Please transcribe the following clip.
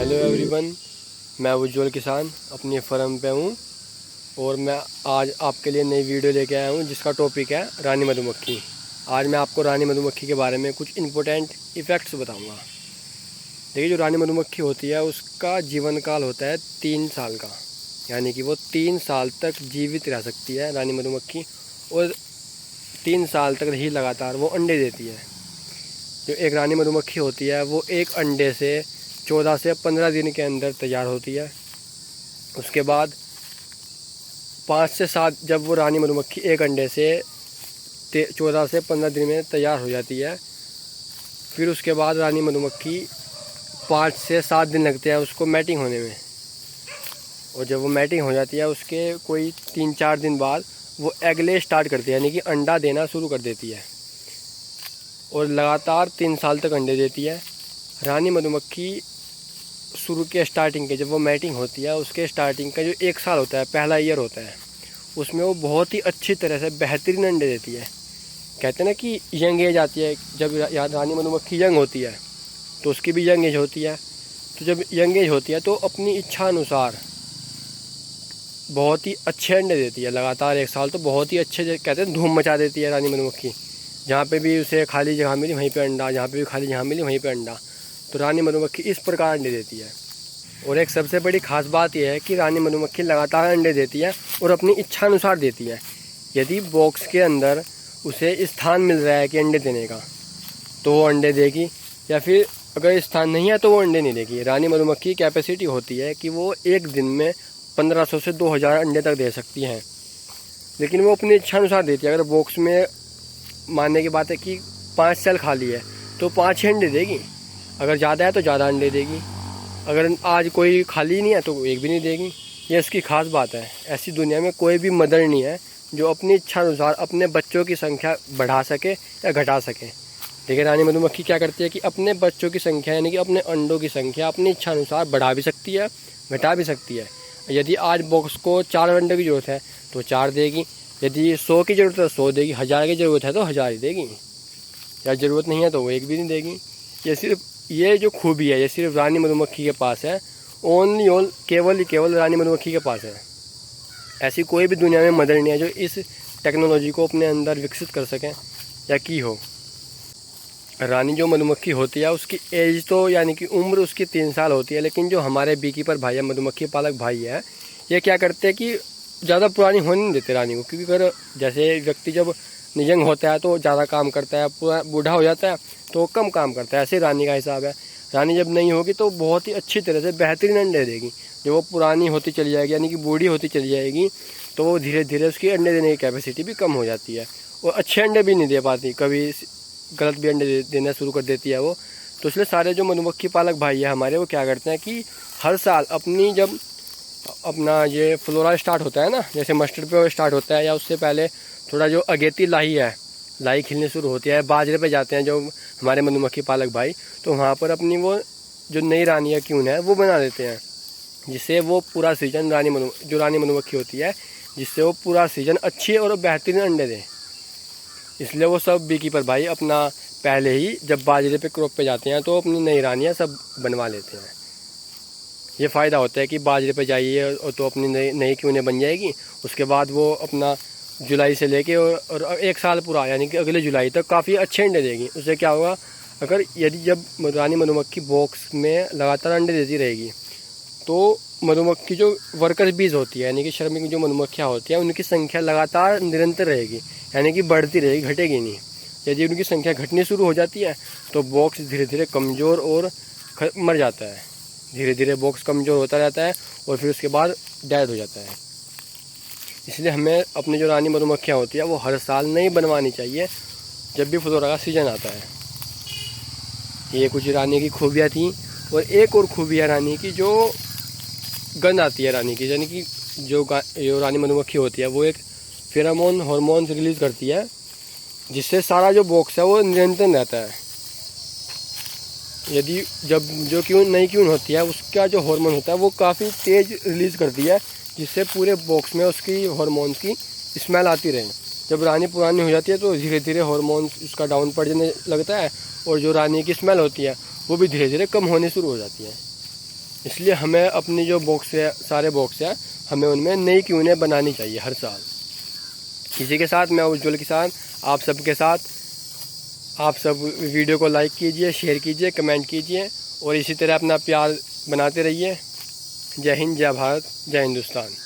Hello everyone, मैं उज्जवल किसान अपनी फार्म पे हूँ और मैं आज आपके लिए नई वीडियो लेके आया हूँ जिसका टॉपिक है रानी मधुमक्खी। आज मैं आपको रानी मधुमक्खी के बारे में कुछ इम्पोर्टेंट इफ़ेक्ट्स बताऊँगा। देखिए, जो रानी मधुमक्खी होती है उसका जीवन काल होता है 3 साल का, यानी कि वो 3 साल तक जीवित रह सकती है रानी मधुमक्खी, और 3 साल तक ही लगातार वो अंडे देती है। जो एक रानी मधुमक्खी होती है वो एक अंडे से 14 से 15 दिन के अंदर तैयार होती है। उसके बाद 5 से 7 जब वो रानी मधुमक्खी एक अंडे से 14 से 15 दिन में तैयार हो जाती है, फिर उसके बाद रानी मधुमक्खी 5 से 7 दिन लगते हैं उसको मैटिंग होने में, और जब वो मैटिंग हो जाती है उसके कोई 3-4 दिन बाद वो एग ले स्टार्ट करती है, यानी कि अंडा देना शुरू कर देती है, और लगातार 3 साल तक अंडे देती है। रानी मधुमक्खी शुरू के स्टार्टिंग के जब वो मैटिंग होती है उसके स्टार्टिंग का जो 1 साल होता है, पहला ईयर होता है, उसमें वो बहुत ही अच्छी तरह से बेहतरीन अंडे देती है। कहते हैं ना कि यंग एज आती है, जब रानी मधुमक्खी यंग होती है तो उसकी भी यंग एज होती है। तो जब यंग एज होती है तो अपनी इच्छा अनुसार बहुत ही अच्छे अंडे देती है। लगातार 1 साल तो बहुत ही अच्छे, कहते हैं धूम मचा देती है रानी मधुमक्खी। जहाँ पे भी उसे खाली जगह मिली वहीं पे अंडा, जहाँ पे भी खाली जगह मिली वहीं पे अंडा। तो रानी मधुमक्खी इस प्रकार अंडे देती है। और एक सबसे बड़ी खास बात यह है कि रानी मधुमक्खी लगातार अंडे देती है और अपनी इच्छा अनुसार देती है। यदि बॉक्स के अंदर उसे स्थान मिल रहा है कि अंडे देने का तो वो अंडे देगी, या फिर अगर स्थान नहीं है तो वो अंडे नहीं देगी। रानी मधुमक्खी की कैपेसिटी होती है कि वो एक दिन में 1500 से 2000 अंडे तक दे सकती हैं, लेकिन वो अपनी इच्छा अनुसार देती है। अगर बॉक्स में मानने की बात है कि 5 सेल खाली है तो 5 ही अंडे देगी, अगर ज़्यादा है तो ज़्यादा अंडे देगी, अगर आज कोई खाली नहीं है तो एक भी नहीं देगी। ये इसकी खास बात है। ऐसी दुनिया में कोई भी मदर नहीं है जो अपनी इच्छा अनुसार अपने बच्चों की संख्या बढ़ा सके या घटा सके। देखिए, रानी मधुमक्खी क्या करती है कि अपने बच्चों की संख्या, यानी कि अपने अंडों की संख्या अपनी इच्छा अनुसार बढ़ा भी सकती है, घटा भी सकती है। यदि आज बॉक्स को 4 अंडे की ज़रूरत है तो 4 देगी, यदि 100 की ज़रूरत है तो 100 देगी, 1000 की ज़रूरत है तो 1000 ही देगी, या ज़रूरत नहीं है तो वो एक भी नहीं देगी। ये जो खूबी है ये सिर्फ रानी मधुमक्खी के पास है, केवल रानी मधुमक्खी के पास है। ऐसी कोई भी दुनिया में मदर नहीं है जो इस टेक्नोलॉजी को अपने अंदर विकसित कर सके या की हो। रानी जो मधुमक्खी होती है उसकी एज तो, यानी कि उम्र उसकी 3 साल होती है, लेकिन जो हमारे बीकीपर भाई है, मधुमक्खी पालक भाई है, ये क्या करते हैं कि ज़्यादा पुरानी होने नहीं देते रानी को। क्योंकि अगर जैसे व्यक्ति जब यंग होता है तो ज़्यादा काम करता है, पूरा बूढ़ा हो जाता है तो कम काम करता है। ऐसे रानी का हिसाब है। रानी जब नहीं होगी तो बहुत ही अच्छी तरह से बेहतरीन अंडे देगी। जब वो पुरानी होती चली जाएगी, यानी कि बूढ़ी होती चली जाएगी, तो वो धीरे धीरे उसकी अंडे देने की कैपेसिटी भी कम हो जाती है। वो अच्छे अंडे भी नहीं दे पाती, कभी गलत भी अंडे देना शुरू कर देती है वो। तो इसलिए सारे जो मधुमक्खी पालक भाई है हमारे, वो क्या करते हैं कि हर साल जब अपना ये फ्लोरा स्टार्ट होता है ना, जैसे मस्टर्ड पे स्टार्ट होता है, या उससे पहले थोड़ा जो अगेती लाई खिलने शुरू होती है, बाजरे पे जाते हैं जो हमारे मधुमक्खी पालक भाई, तो वहाँ पर अपनी वो जो नई रानी या क्यून है वो बना देते हैं, जिससे वो पूरा सीजन जो रानी मधुमक्खी होती है, जिससे वो पूरा सीजन अच्छे और बेहतरीन अंडे दें। इसलिए वो सब बीकीपर भाई अपना पहले ही जब बाजरे पे क्रॉप पे जाते हैं तो अपनी नई रानियाँ सब बनवा लेते हैं। ये फ़ायदा होता है कि बाजरे पे जाइए तो अपनी नई क्यूनें बन जाएगी। उसके बाद वो अपना जुलाई से लेके और 1 साल पूरा, यानी कि अगले जुलाई तक काफ़ी अच्छे अंडे देगी। उससे क्या होगा, जब रानी मधुमक्खी बॉक्स में लगातार अंडे देती रहेगी तो मधुमक्खी जो वर्कर बीज होती है, यानी कि श्रमिक जो मधुमक्खियाँ होती हैं, उनकी संख्या लगातार निरंतर रहेगी, यानी कि बढ़ती रहेगी, घटेगी नहीं। यदि उनकी संख्या घटनी शुरू हो जाती है तो बॉक्स धीरे धीरे कमज़ोर और मर जाता है। धीरे धीरे बॉक्स कमज़ोर होता रहता है और फिर उसके बाद डेड हो जाता है। इसलिए हमें अपनी जो रानी मधुमक्खियाँ होती है वो हर साल नहीं बनवानी चाहिए जब भी फ्लोरा का सीजन आता है। ये कुछ रानी की खूबियाँ थी। और एक और खूबी है रानी की, जो गंध आती है रानी की, यानी कि जो रानी मधुमक्खी होती है वो एक फेरोमोन हार्मोन रिलीज़ करती है, जिससे सारा जो बॉक्स है वो नियंत्रण रहता है। यदि जब जो नई क्यून होती है उसका जो हार्मोन होता है वो काफ़ी तेज़ रिलीज़ करती है, जिससे पूरे बॉक्स में उसकी हार्मोन की स्मेल आती रहे। जब रानी पुरानी हो जाती है तो धीरे धीरे हार्मोन उसका डाउन पड़ जाने लगता है, और जो रानी की स्मेल होती है वो भी धीरे धीरे कम होने शुरू हो जाती है। इसलिए हमें अपनी जो बॉक्स है, सारे बॉक्स हैं, हमें उनमें नई क्यूनें बनानी चाहिए हर साल। इसी के साथ मैं उज्ज्वल किसान आप सबके साथ, आप सब वीडियो को लाइक कीजिए, शेयर कीजिए, कमेंट कीजिए और इसी तरह अपना प्यार बनाते रहिए। जय हिंद, जय भारत, जय हिंदुस्तान।